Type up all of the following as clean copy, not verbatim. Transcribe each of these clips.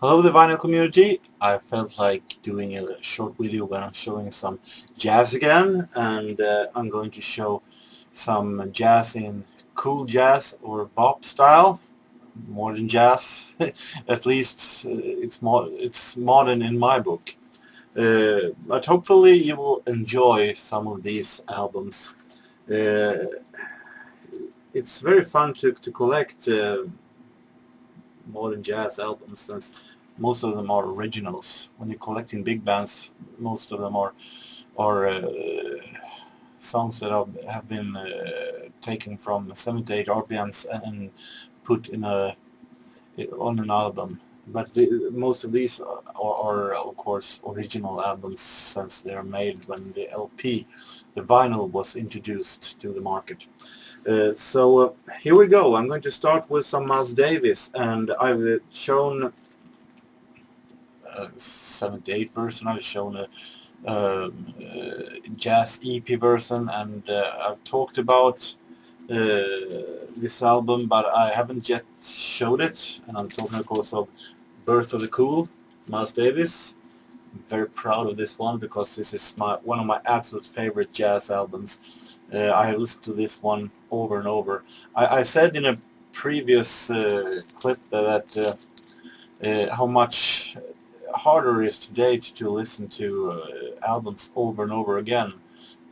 Hello the vinyl community. I felt like doing a short video when I'm showing some jazz again, and I'm going to show some jazz in cool jazz or bop style, modern jazz. At least it's modern in my book. But hopefully you will enjoy some of these albums. Uh, it's very fun to collect modern jazz albums, since most of them are originals. When you're collecting big bands, most of them are songs that have been taken from 7 to 8 RPMs and put in on an album. But most of these are of course original albums, since they are made when the LP, the vinyl, was introduced to the market. So here we go. I'm going to start with some Miles Davis, and I've shown 78 version. I've shown a jazz EP version, and I've talked about this album, but I haven't yet showed it. And I'm talking, of course, of Birth of the Cool, Miles Davis. I'm very proud of this one because this is one of my absolute favorite jazz albums. I have listened to this one over and over. I said in a previous clip that how much harder it is today to listen to albums over and over again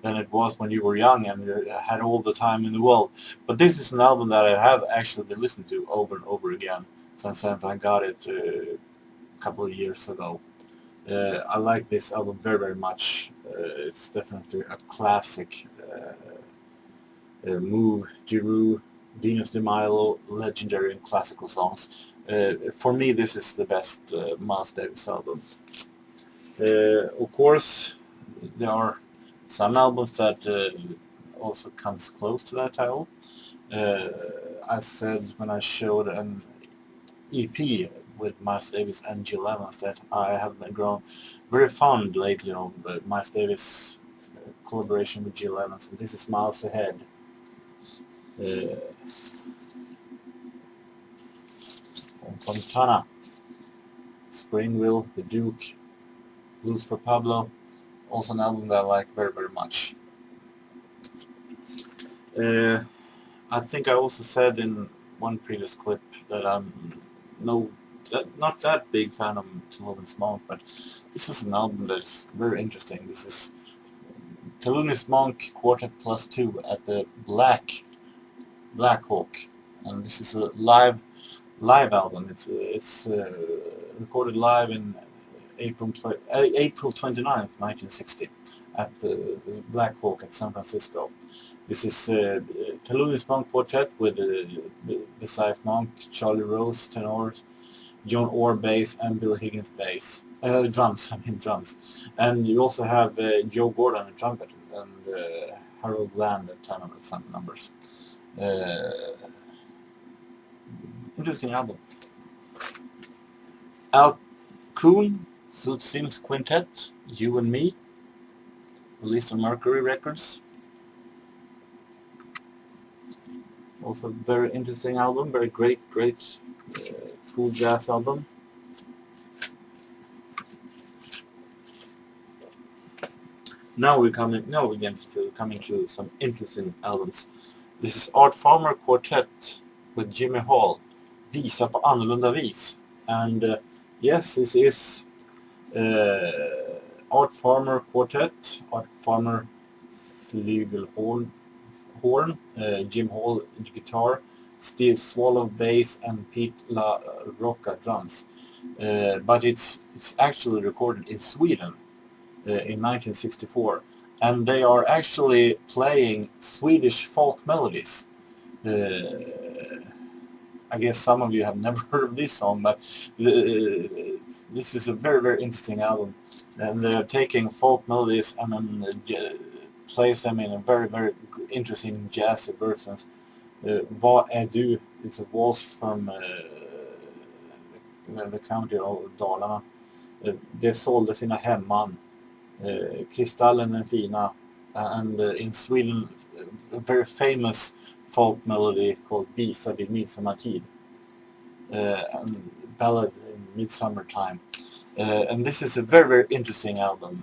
than it was when you were young and you had all the time in the world. But this is an album that I have actually been listening to over and over again since I got it a couple of years ago. I like this album very, very much. It's definitely a classic. Move, Giroux, Venus de Milo, legendary and classical songs. For me, this is the best Miles Davis album. Of course, there are some albums that also comes close to that title. I said when I showed an EP with Miles Davis and Jill Evans that I have grown very fond lately of Miles Davis collaboration with Jill Evans, and this is Miles Ahead. From Fontana, Springville, The Duke, Blues for Pablo, also an album that I like very, very much. I think I also said in one previous clip that I'm not that big fan of Thelonious Monk, but this is an album that's very interesting. This is Thelonious Monk Quartet Plus 2 at the Black Hawk, and this is a live album. It's recorded live in April 29th, 1960 at the Black Hawk at San Francisco. This is Thelonious Monk Quartet with besides Monk, Charlie Rose tenor, John Orr bass, and Bill Higgins bass. Drums, and you also have Joe Gordon at trumpet and Harold Land at tenor with some numbers. Interesting album. Al Coon, Zoot Sims Quintet, You and Me, released on Mercury Records. Also very interesting album, very great cool jazz album. Now we're coming to some interesting albums. This is Art Farmer Quartet with Jimmy Hall, Visa på annorlunda vis. And yes, this is Art Farmer Quartet, Art Farmer flygelhorn, Jim Hall guitar, Steve Swallow bass, and Pete La Rocca drums. But it's actually recorded in Sweden in 1964, and they are actually playing Swedish folk melodies. I guess some of you have never heard of this song, but this is a very, very interesting album, and they're taking folk melodies and plays them in a very, very interesting jazzy versions. Vad är du? It's a waltz from the county of Dalarna. Det sålde sina hemman. Kristallen den fina, and in Sweden a very famous folk melody called Visa vid midsommartid. And ballad in midsummer time. And this is a very, very interesting album.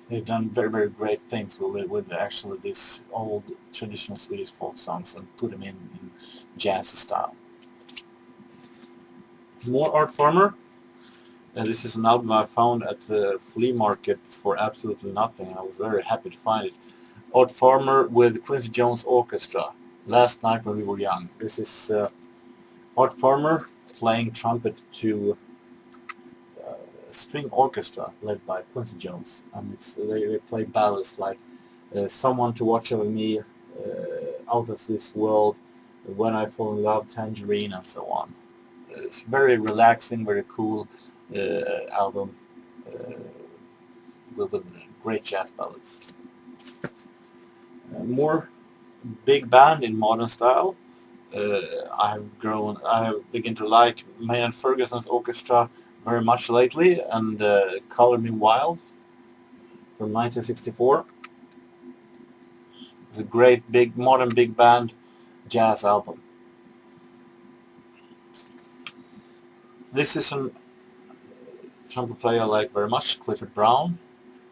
They've done very, very great things with actually this old traditional Swedish folk songs and put them in jazz style. More Art Farmer. This is an album I found at the flea market for absolutely nothing, and I was very happy to find it. Art Farmer with Quincy Jones Orchestra, Last Night When We Were Young. This is Art Farmer playing trumpet to a string orchestra led by Quincy Jones, and they play ballads like Someone to Watch Over Me, Out of This World, When I Fall in Love, Tangerine, and so on. It's very relaxing, very cool album with great jazz ballads. More big band in modern style. I have begun to like Maynard Ferguson's orchestra very much lately, and Color Me Wild from 1964. It's a great big modern big band jazz album. This is an trumpet player I like very much, Clifford Brown.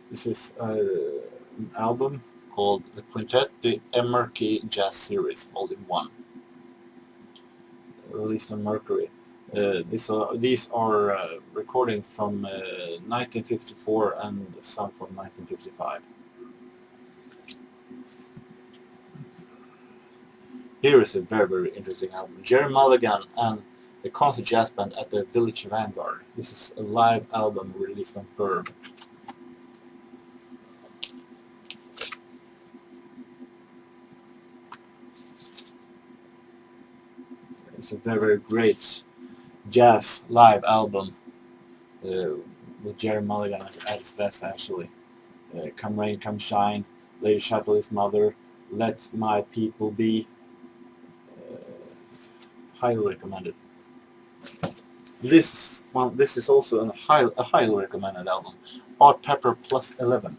This is an album called The Quintet, the Emerkey Jazz Series, Volume 1, released on Mercury. These are recordings from 1954 and some from 1955. Here is a very, very interesting album. Jerry Mulligan and the Concert Jazz Band at the Village Vanguard. This is a live album released on Verve. It's a very, very great jazz live album with Jerry Mulligan at his best, actually. Come Rain, Come Shine, Lady Chatterley's Mother, Let My People Be. Highly recommended. This is also a highly recommended album. Art Pepper Plus 11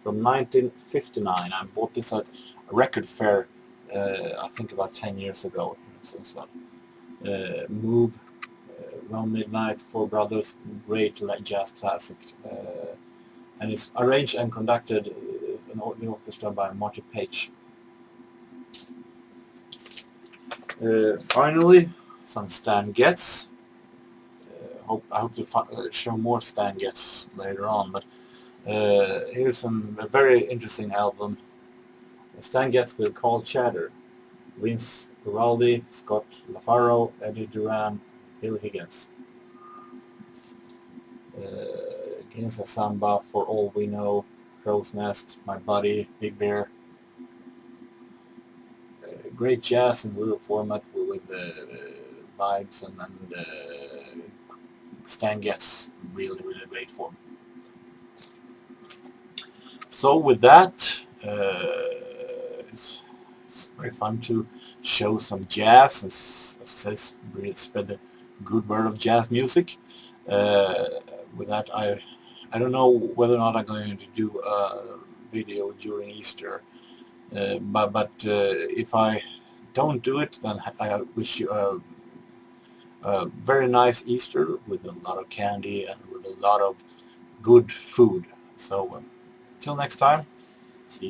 from 1959. I bought this at a record fair, I think about 10 years ago. Since then, Move, Around Midnight, Four Brothers, great jazz classic, and it's arranged and conducted in the orchestra by Marty Page. Finally, some Stan Getz. I hope to show more Stan Getz later on, but here's a very interesting album. Stan Getz with Carl Chatter, Vince Guaraldi, Scott LaFaro, Eddie Duran, Bill Higgins. Ginza Samba, For All We Know, Crow's Nest, My Buddy, Big Bear. Great jazz in little format with vibes and Stan Getz really, really great form. So with that, it's very fun to show some jazz, as I said, spread the good word of jazz music. With that, I don't know whether or not I'm going to do a video during Easter. But if I don't do it, then I wish you a very nice Easter with a lot of candy and with a lot of good food. So till next time, see you.